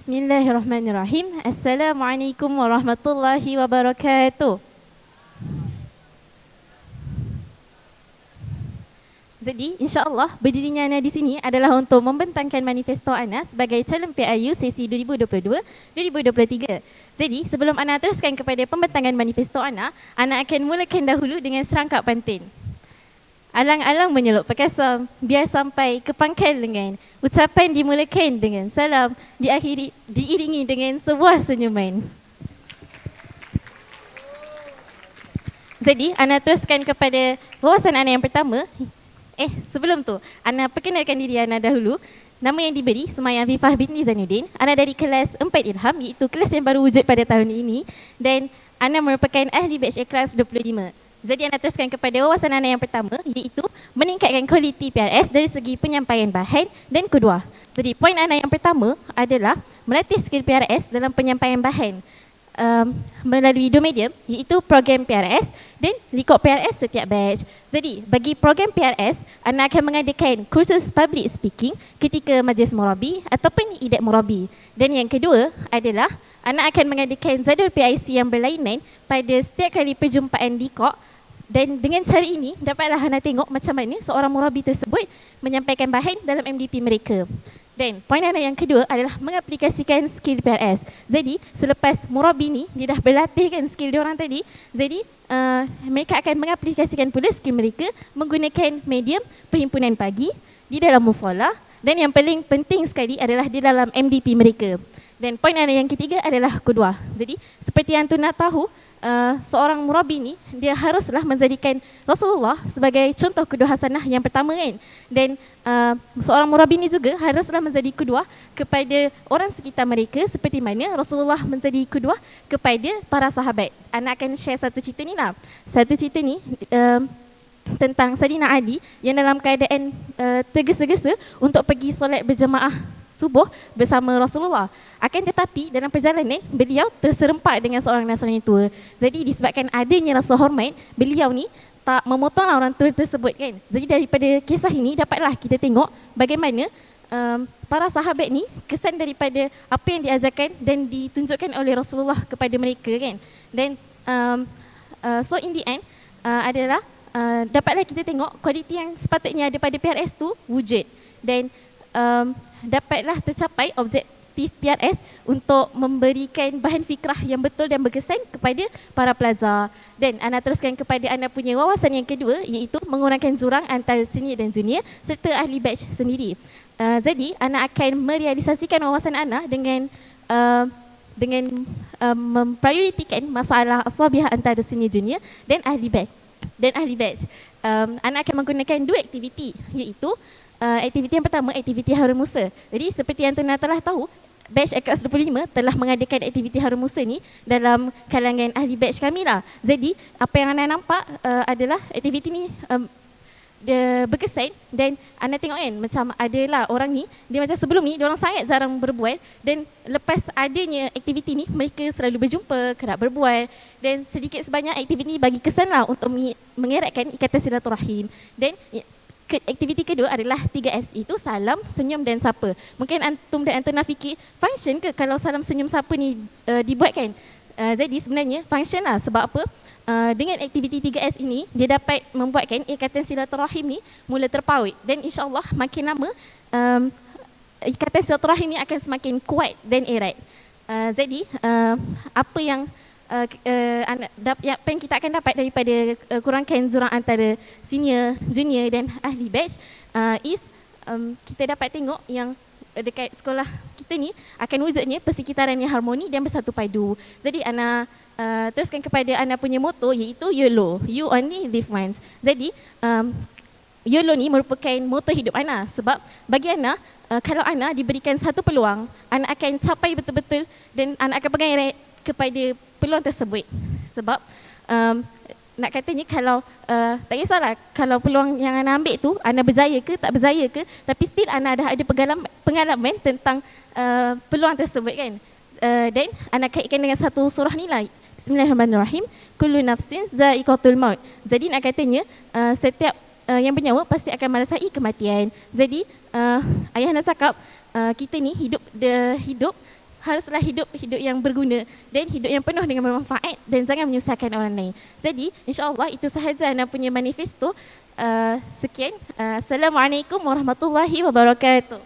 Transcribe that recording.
Bismillahirrahmanirrahim. Assalamualaikum warahmatullahi wabarakatuh. Jadi, insya-Allah berdirinya Ana di sini adalah untuk membentangkan manifesto Ana sebagai calon PRU sesi 2022-2023. Jadi, sebelum Ana teruskan kepada pembentangan manifesto Ana akan mulakan dahulu dengan serangkap pantun. Alang-alang menyeluk perkasam, biar sampai ke pangkal lengan. Ucapan dimulakan dengan salam, diiringi dengan sebuah senyuman. Jadi, Ana teruskan kepada wawasan Ana yang pertama. Sebelum tu, Ana perkenalkan diri Ana dahulu. Nama yang diberi Sumayya Afifah binti Zainuddin. Ana dari kelas 4 Ilham, iaitu kelas yang baru wujud pada tahun ini. Dan Ana merupakan ahli batch Ikhlas 25. Jadi Ana teruskan kepada wawasan Ana yang pertama, iaitu meningkatkan kualiti PRS dari segi penyampaian bahan dan kedua. Jadi poin Ana yang pertama adalah melatih skill PRS dalam penyampaian bahan melalui dua medium, iaitu program PRS dan likop PRS setiap batch. Jadi bagi program PRS, Ana akan mengadakan kursus public speaking ketika majlis murabi ataupun IDAP murabi. Dan yang kedua adalah Ana akan mengadakan jadual PIC yang berlainan pada setiap kali perjumpaan di KOK. Dan dengan cara ini dapatlah Ana tengok macam mana seorang murabi tersebut menyampaikan bahan dalam MDP mereka. Dan poin Ana yang kedua adalah mengaplikasikan skill PRS. Jadi selepas murabi ni dia dah berlatih kan skill dia orang tadi. Jadi mereka akan mengaplikasikan pula skill mereka menggunakan medium perhimpunan pagi di dalam musola. Dan yang paling penting sekali adalah di dalam MDP mereka. Dan poin Ana yang ketiga adalah kedua. Jadi seperti yang tu nak tahu, seorang murabi ni dia haruslah menjadikan Rasulullah sebagai contoh kedua hasanah yang pertama kan. Dan seorang murabi ni juga haruslah menjadi kedua kepada orang sekitar mereka seperti mana Rasulullah menjadi kedua kepada para sahabat. Ana akan share satu cerita ni lah. Satu cerita ni tentang Saidina Ali yang dalam keadaan tergesa-gesa untuk pergi solat berjemaah subuh bersama Rasulullah. Akan tetapi dalam perjalanan beliau terserempak dengan seorang Nasrani tua. Jadi disebabkan adanya rasa hormat, beliau ni tak memotonglah orang tua tersebut kan. Jadi daripada kisah ini dapatlah kita tengok bagaimana para sahabat ni kesan daripada apa yang diajarkan dan ditunjukkan oleh Rasulullah kepada mereka kan. Dan so in the end adalah dapatlah kita tengok kualiti yang sepatutnya ada pada PRS tu wujud. Dan dapatlah tercapai objektif PRS untuk memberikan bahan fikrah yang betul dan berkesan kepada para pelajar. Dan Ana teruskan kepada Ana punya wawasan yang kedua, iaitu mengurangkan jurang antara senior dan junior serta ahli batch sendiri. Jadi Ana akan merealisasikan wawasan Ana dengan memprioritikan masalah aswabiyah antara senior junior dan ahli batch. Ana akan menggunakan dua aktiviti, iaitu aktiviti yang pertama, aktiviti Harun Musa. Jadi seperti yang tuan telah tahu, batch Ikhlas 25 telah mengadakan aktiviti Harun Musa ni dalam kalangan ahli batch kami lah. Jadi apa yang Ana nampak adalah aktiviti ni dia berkesan. Dan Ana tengok kan macam adalah orang ni, dia macam sebelum ni dia orang sangat jarang berbual, dan lepas adanya aktiviti ni mereka selalu berjumpa, kerap berbual, dan sedikit sebanyak aktiviti ni bagi kesan lah untuk mengeratkan ikatan silaturahim. Dan aktiviti kedua adalah 3S, itu salam, senyum dan sapa. Mungkin antum dan antuna fikir function ke kalau salam, senyum, sapa ni dibuatkan. Jadi sebenarnya function lah. Sebab apa? Dengan aktiviti 3S ini dia dapat membuatkan ikatan silaturahim ni mula terpaut. Dan insya-Allah makin lama ikatan silaturahim ni akan semakin kuat dan erat. Jadi apa yang yang kita akan dapat daripada kurangkan jurang antara senior, junior dan ahli batch kita dapat tengok yang dekat sekolah kita ni akan wujudnya persekitaran yang harmoni dan bersatu padu. Jadi Ana teruskan kepada Ana punya moto, iaitu YOLO, You Only Live Once. Jadi YOLO ni merupakan moto hidup Ana. Sebab bagi Ana, kalau Ana diberikan satu peluang, Ana akan capai betul-betul dan Ana akan pegang erat kepada peluang tersebut. Sebab nak katanya kalau tak kisahlah kalau peluang yang Ana ambil tu Ana berjaya ke tak berjaya ke, tapi still Ana dah ada pengalaman tentang peluang tersebut kan. Dan Ana kaitkan dengan satu surah ni lah, Bismillahirrahmanirrahim, kullu nafsin za'iqatul maut. Jadi nak katanya setiap yang bernyawa pasti akan merasai kematian. Jadi ayah nak cakap kita ni hidup haruslah hidup yang berguna dan hidup yang penuh dengan bermanfaat dan jangan menyusahkan orang lain. Jadi insya-Allah itu sahaja Ana punya manifesto. Sekian. Assalamualaikum warahmatullahi wabarakatuh.